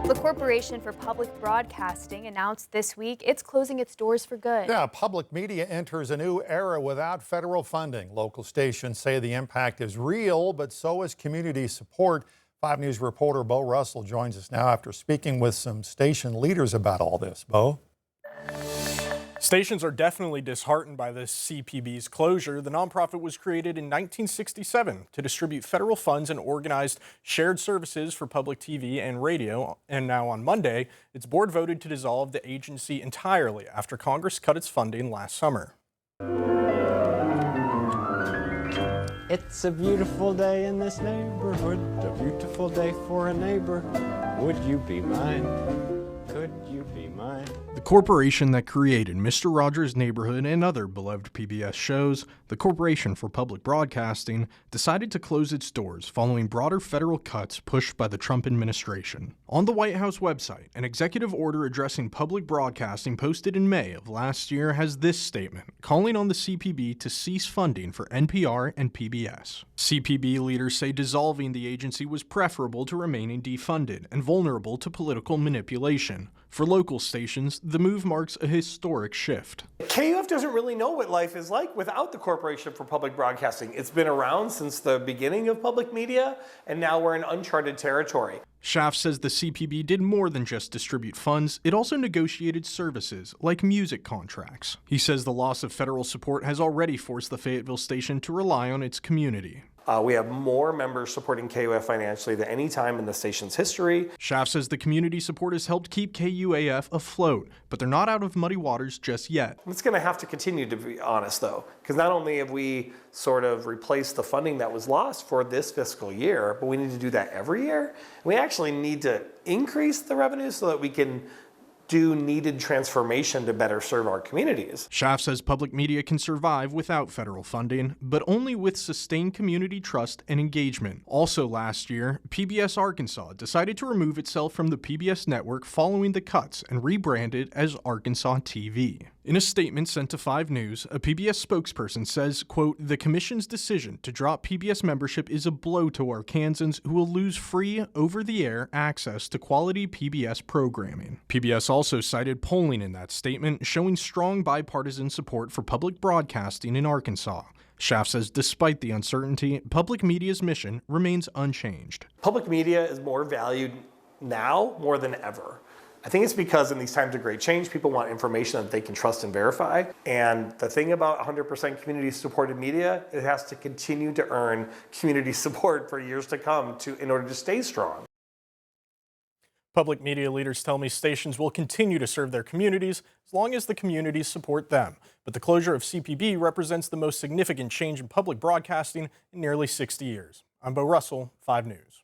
The Corporation for Public Broadcasting announced this week it's closing its doors for good. Yeah, public media enters a new era without federal funding. Local stations say the impact is real, but so is community support. 5 News reporter Bo Russell joins us now after speaking with some station leaders about all this. Bo? Stations are definitely disheartened by this CPB's closure. The nonprofit was created in 1967 to distribute federal funds and organized shared services for public TV and radio. And now on Monday, its board voted to dissolve the agency entirely after Congress cut its funding last summer. It's a beautiful day in this neighborhood, a beautiful day for a neighbor. Would you be mine? Could you be mine? The corporation that created Mr. Rogers' Neighborhood and other beloved PBS shows, the Corporation for Public Broadcasting, decided to close its doors following broader federal cuts pushed by the Trump administration. On the White House website, an executive order addressing public broadcasting posted in May of last year has this statement, calling on the CPB to cease funding for NPR and PBS. CPB leaders say dissolving the agency was preferable to remaining defunded and vulnerable to political manipulation. For local stations, the move marks a historic shift. KUF doesn't really know what life is like without the Corporation for Public Broadcasting. It's been around since the beginning of public media, and now we're in uncharted territory. Schaaf says the CPB did more than just distribute funds, it also negotiated services, like music contracts. He says the loss of federal support has already forced the Fayetteville station to rely on its community. We have more members supporting KUF financially than any time in the station's history. Schaaf says the community support has helped keep KUAF afloat, but they're not out of muddy waters just yet. It's going to have to continue, to be honest, though, because not only have we sort of replaced the funding that was lost for this fiscal year, but we need to do that every year. We actually need to increase the revenue so that we can do needed transformation to better serve our communities. Schaaf says public media can survive without federal funding, but only with sustained community trust and engagement. Also last year, PBS Arkansas decided to remove itself from the PBS network following the cuts and rebranded as Arkansas TV. In a statement sent to 5 News, a PBS spokesperson says, quote, "The commission's decision to drop PBS membership is a blow to Arkansans who will lose free, over-the-air access to quality PBS programming." PBS also cited polling in that statement showing strong bipartisan support for public broadcasting in Arkansas. Schaaf says despite the uncertainty, public media's mission remains unchanged. Public media is more valued now more than ever. I think it's because in these times of great change, people want information that they can trust and verify. And the thing about 100% community-supported media, it has to continue to earn community support for years to come in order to stay strong. Public media leaders tell me stations will continue to serve their communities as long as the communities support them. But the closure of CPB represents the most significant change in public broadcasting in nearly 60 years. I'm Bo Russell, 5 News.